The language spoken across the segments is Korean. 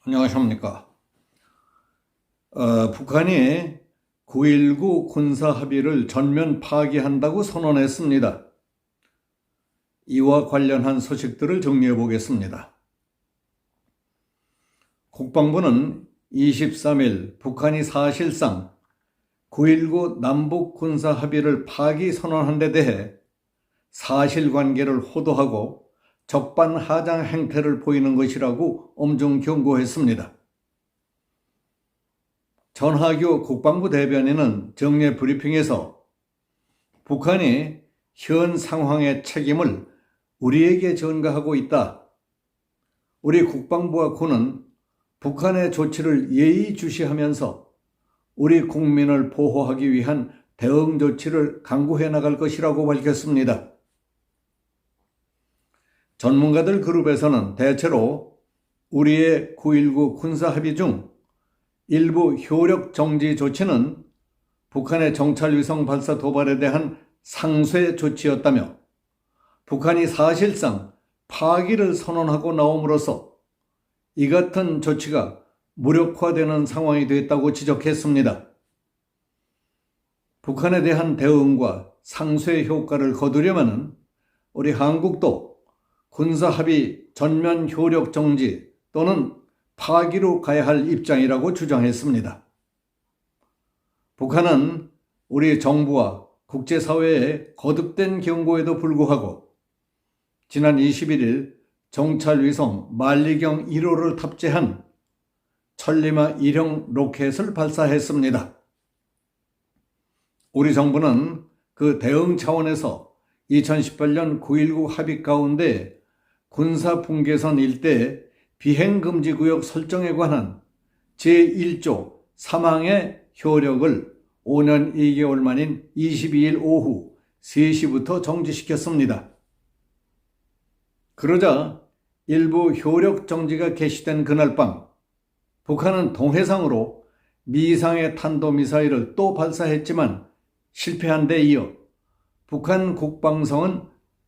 안녕하십니까. 북한이 9.19 군사합의를 전면 파기한다고 선언했습니다. 이와 관련한 소식들을 정리해 보겠습니다. 국방부는 23일 북한이 사실상 9.19 남북 군사합의를 파기 선언한 데 대해 사실관계를 호도하고 적반하장 행태를 보이는 것이라고 엄중 경고했습니다. 전하교 국방부 대변인은 정례 브리핑에서 북한이 현 상황의 책임을 우리에게 전가하고 있다. 우리 국방부와 군은 북한의 조치를 예의주시하면서 우리 국민을 보호하기 위한 대응 조치를 강구해 나갈 것이라고 밝혔습니다. 전문가들 그룹에서는 대체로 우리의 9.19 군사합의 중 일부 효력 정지 조치는 북한의 정찰위성 발사 도발에 대한 상쇄 조치였다며 북한이 사실상 파기를 선언하고 나옴으로써 이 같은 조치가 무력화되는 상황이 됐다고 지적했습니다. 북한에 대한 대응과 상쇄 효과를 거두려면 우리 한국도 군사합의 전면 효력 정지 또는 파기로 가야 할 입장이라고 주장했습니다. 북한은 우리 정부와 국제사회의 거듭된 경고에도 불구하고 지난 21일 정찰위성 만리경 1호를 탑재한 천리마 1형 로켓을 발사했습니다. 우리 정부는 그 대응 차원에서 2018년 9.19 합의 가운데 군사분계선 일대 비행금지구역 설정에 관한 제1조 3항의 효력을 5년 2개월 만인 22일 오후 3시부터 정지시켰습니다. 그러자 일부 효력 정지가 개시된 그날 밤 북한은 동해상으로 미상의 탄도미사일을 또 발사했지만 실패한 데 이어 북한 국방성은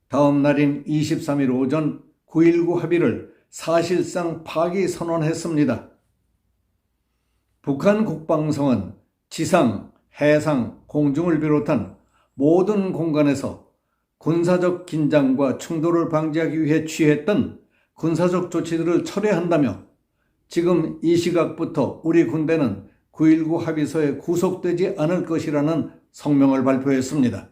다음 날인 23일 오전 9.19 합의를 사실상 파기 선언했습니다. 북한 국방성은 지상, 해상, 공중을 비롯한 모든 공간에서 군사적 긴장과 충돌을 방지하기 위해 취했던 군사적 조치들을 철회한다며 지금 이 시각부터 우리 군대는 9.19 합의서에 구속되지 않을 것이라는 성명을 발표했습니다.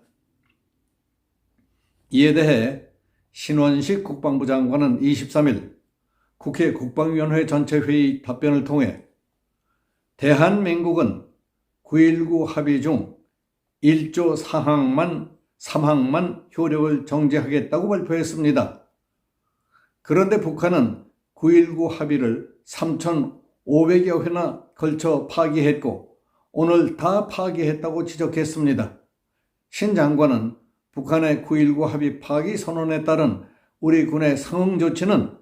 이에 대해 신원식 국방부 장관은 23일 국회 국방위원회 전체회의 답변을 통해 대한민국은 9.19 합의 중 1조 3항만 효력을 정지하겠다고 발표했습니다. 그런데 북한은 9.19 합의를 3,500여 회나 걸쳐 파기했고 오늘 다 파기했다고 지적했습니다. 신 장관은 북한의 9.19 합의 파기 선언에 따른 우리 군의 상응 조치는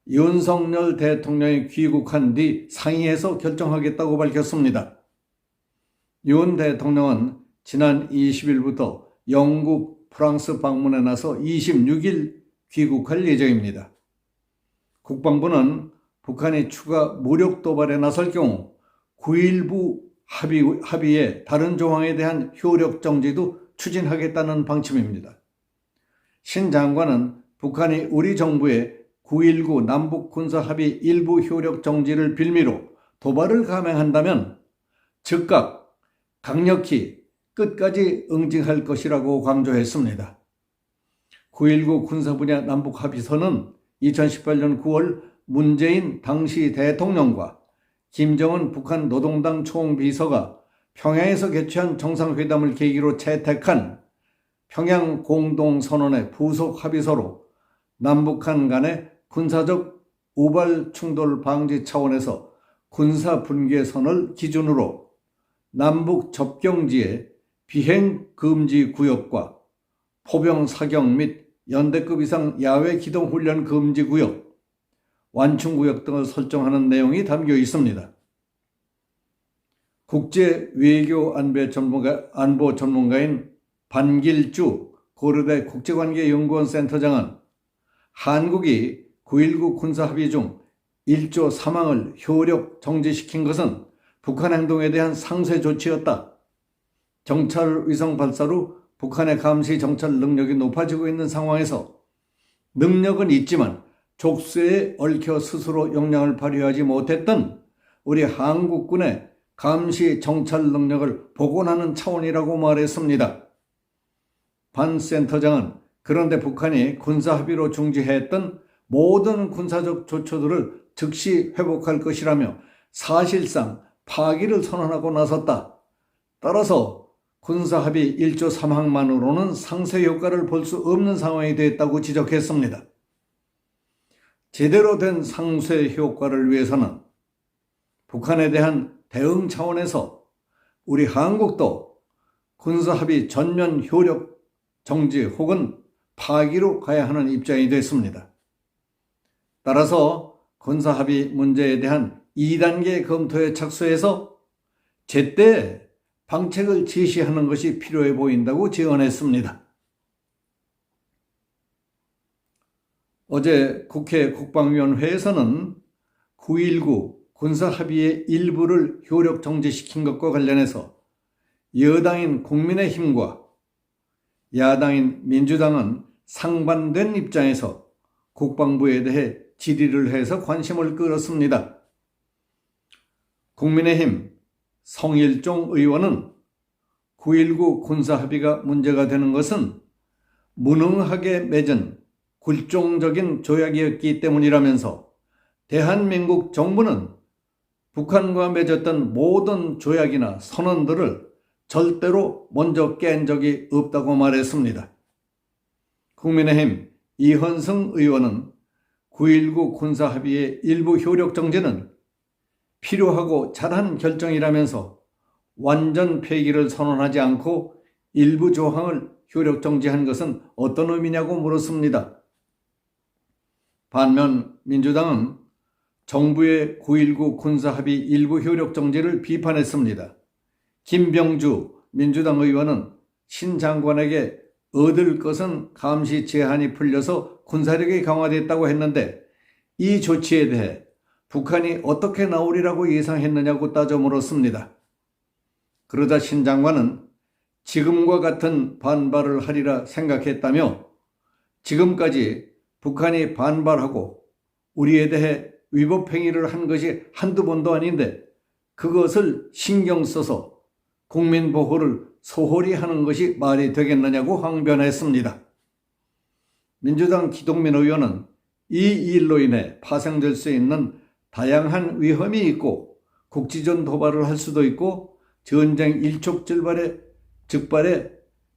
윤석열 대통령이 귀국한 뒤 상의해서 결정하겠다고 밝혔습니다. 윤 대통령은 지난 20일부터 영국, 프랑스 방문에 나서 26일 귀국할 예정입니다. 국방부는 북한이 추가 무력 도발에 나설 경우 9.19 합의의 다른 조항에 대한 효력 정지도 추진하겠다는 방침입니다. 신 장관은 북한이 우리 정부의 9.19 남북 군사합의 일부 효력 정지를 빌미로 도발을 감행한다면 즉각 강력히 끝까지 응징할 것이라고 강조했습니다. 9.19 군사 분야 남북 합의서는 2018년 9월 문재인 당시 대통령과 김정은 북한 노동당 총비서가 평양에서 개최한 정상회담을 계기로 채택한 평양 공동선언의 부속 합의서로 남북한 간의 군사적 우발 충돌 방지 차원에서 군사 분계선을 기준으로 남북 접경지의 비행 금지 구역과 포병 사격 및 연대급 이상 야외 기동 훈련 금지 구역, 완충 구역 등을 설정하는 내용이 담겨 있습니다. 국제 외교 안보 전문가인 반길주 고려대 국제관계연구원 센터장은 한국이 9.19 군사합의 중 1조 3항을 효력 정지시킨 것은 북한 행동에 대한 상쇄 조치였다. 정찰 위성 발사로 북한의 감시 정찰 능력이 높아지고 있는 상황에서 능력은 있지만 족쇄에 얽혀 스스로 역량을 발휘하지 못했던 우리 한국군의 감시 정찰 능력을 복원하는 차원이라고 말했습니다. 반 센터장은 그런데 북한이 군사합의로 중지했던 모든 군사적 조처들을 즉시 회복할 것이라며 사실상 파기를 선언하고 나섰다. 따라서 군사합의 1조 3항만으로는 상쇄 효과를 볼 수 없는 상황이 됐다고 지적했습니다. 제대로 된 상쇄 효과를 위해서는 북한에 대한 대응 차원에서 우리 한국도 군사합의 전면 효력 정지 혹은 파기로 가야 하는 입장이 됐습니다. 따라서 군사합의 문제에 대한 2단계 검토에 착수해서 제때 방책을 제시하는 것이 필요해 보인다고 제언했습니다. 어제 국회 국방위원회에서는 9.19 군사합의의 일부를 효력 정지시킨 것과 관련해서 여당인 국민의힘과 야당인 민주당은 상반된 입장에서 국방부에 대해 질의를 해서 관심을 끌었습니다. 국민의힘 성일종 의원은 9.19 군사합의가 문제가 되는 것은 무능하게 맺은 굴종적인 조약이었기 때문이라면서 대한민국 정부는 북한과 맺었던 모든 조약이나 선언들을 절대로 먼저 깬 적이 없다고 말했습니다. 국민의힘 이현승 의원은 9.19 군사합의의 일부 효력 정지는 필요하고 잘한 결정이라면서 완전 폐기를 선언하지 않고 일부 조항을 효력 정지한 것은 어떤 의미냐고 물었습니다. 반면 민주당은 정부의 9.19 군사합의 일부 효력 정지를 비판했습니다. 김병주 민주당 의원은 신 장관에게 얻을 것은 감시 제한이 풀려서 군사력이 강화됐다고 했는데 이 조치에 대해 북한이 어떻게 나오리라고 예상했느냐고 따져 물었습니다. 그러자 신 장관은 지금과 같은 반발을 하리라 생각했다며 지금까지 북한이 반발하고 우리에 대해 위법 행위를 한 것이 한두 번도 아닌데 그것을 신경 써서 국민 보호를 소홀히 하는 것이 말이 되겠느냐고 항변했습니다. 민주당 기동민 의원은 이 일로 인해 파생될 수 있는 다양한 위험이 있고 국지전 도발을 할 수도 있고 전쟁 일촉즉발의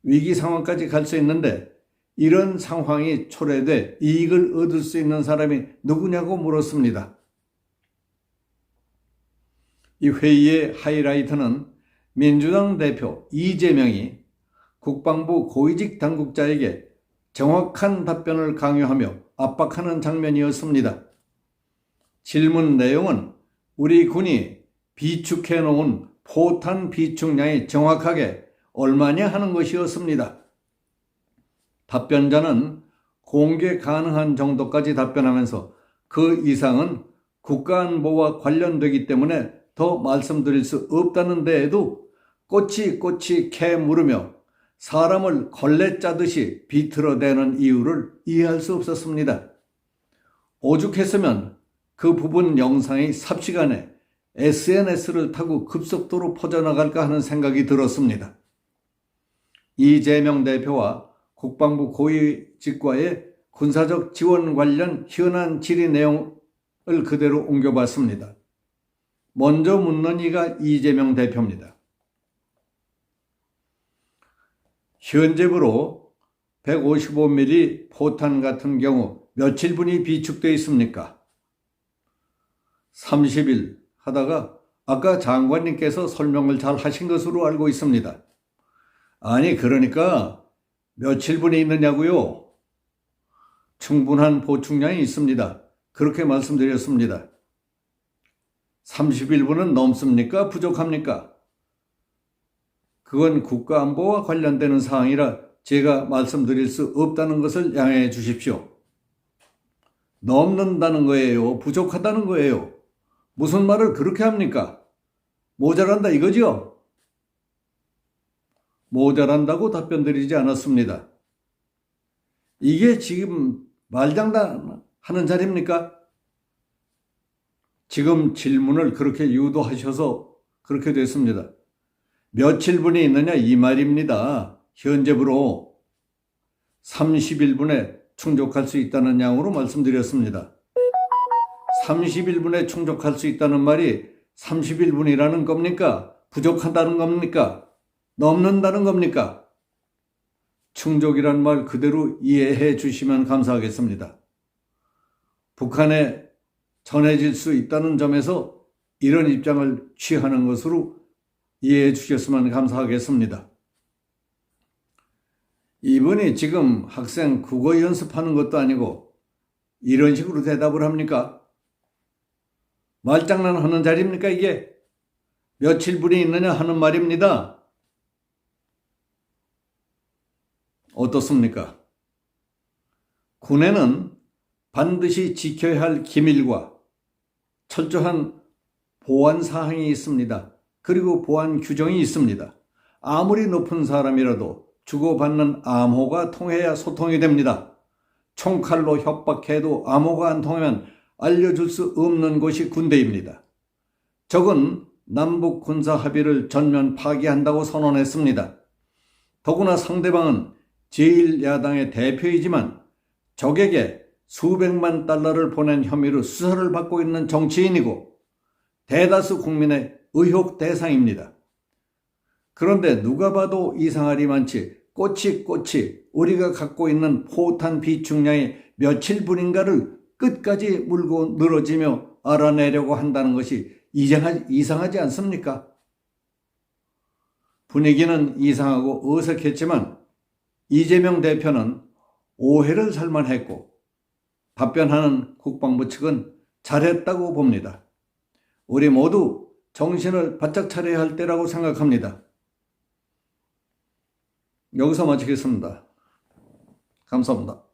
위기 상황까지 갈 수 있는데 이런 상황이 초래돼 이익을 얻을 수 있는 사람이 누구냐고 물었습니다. 이 회의의 하이라이트는 민주당 대표 이재명이 국방부 고위직 당국자에게 정확한 답변을 강요하며 압박하는 장면이었습니다. 질문 내용은 우리 군이 비축해 놓은 포탄 비축량이 정확하게 얼마냐 하는 것이었습니다. 답변자는 공개 가능한 정도까지 답변하면서 그 이상은 국가안보와 관련되기 때문에 더 말씀드릴 수 없다는 데에도 꼬치꼬치 캐 물으며 사람을 걸레 짜듯이 비틀어대는 이유를 이해할 수 없었습니다. 오죽했으면 그 부분 영상이 삽시간에 SNS를 타고 급속도로 퍼져나갈까 하는 생각이 들었습니다. 이재명 대표와 국방부 고위직과의 군사적 지원 관련 현안 질의 내용을 그대로 옮겨봤습니다. 먼저 묻는 이가 이재명 대표입니다. 현재부로 155mm 포탄 같은 경우 며칠분이 비축되어 있습니까? 30일 하다가 아까 장관님께서 설명을 잘 하신 것으로 알고 있습니다. 아니 그러니까 며칠분이 있느냐고요? 충분한 보충량이 있습니다. 그렇게 말씀드렸습니다. 31분은 넘습니까? 부족합니까? 그건 국가안보와 관련되는 사항이라 제가 말씀드릴 수 없다는 것을 양해해 주십시오. 넘는다는 거예요? 부족하다는 거예요? 무슨 말을 그렇게 합니까? 모자란다 이거죠? 모자란다고 답변 드리지 않았습니다. 이게 지금 말장난하는 자리입니까? 지금 질문을 그렇게 유도하셔서 그렇게 됐습니다. 며칠 분이 있느냐 이 말입니다. 현재부로 31분에 충족할 수 있다는 양으로 말씀드렸습니다. 31분에 충족할 수 있다는 말이 31분이라는 겁니까? 부족하다는 겁니까? 넘는다는 겁니까? 충족이란 말 그대로 이해해 주시면 감사하겠습니다. 북한에 전해질 수 있다는 점에서 이런 입장을 취하는 것으로 이해해 주셨으면 감사하겠습니다. 이분이 지금 학생 국어 연습하는 것도 아니고 이런 식으로 대답을 합니까? 말장난하는 자리입니까 이게? 며칠 분이 있느냐 하는 말입니다. 어떻습니까? 군에는 반드시 지켜야 할 기밀과 철저한 보안 사항이 있습니다. 그리고 보안 규정이 있습니다. 아무리 높은 사람이라도 주고받는 암호가 통해야 소통이 됩니다. 총칼로 협박해도 암호가 안 통하면 알려줄 수 없는 곳이 군대입니다. 적은 남북 군사 합의를 전면 파기한다고 선언했습니다. 더구나 상대방은 제1야당의 대표이지만 적에게 수백만 달러를 보낸 혐의로 수사를 받고 있는 정치인이고 대다수 국민의 의혹 대상입니다. 그런데 누가 봐도 이상하리 많지 꼬치꼬치 우리가 갖고 있는 포탄 비축량이 며칠 분인가를 끝까지 물고 늘어지며 알아내려고 한다는 것이 이상하지 않습니까? 분위기는 이상하고 어색했지만 이재명 대표는 오해를 살만했고 답변하는 국방부 측은 잘했다고 봅니다. 우리 모두 정신을 바짝 차려야 할 때라고 생각합니다. 여기서 마치겠습니다. 감사합니다.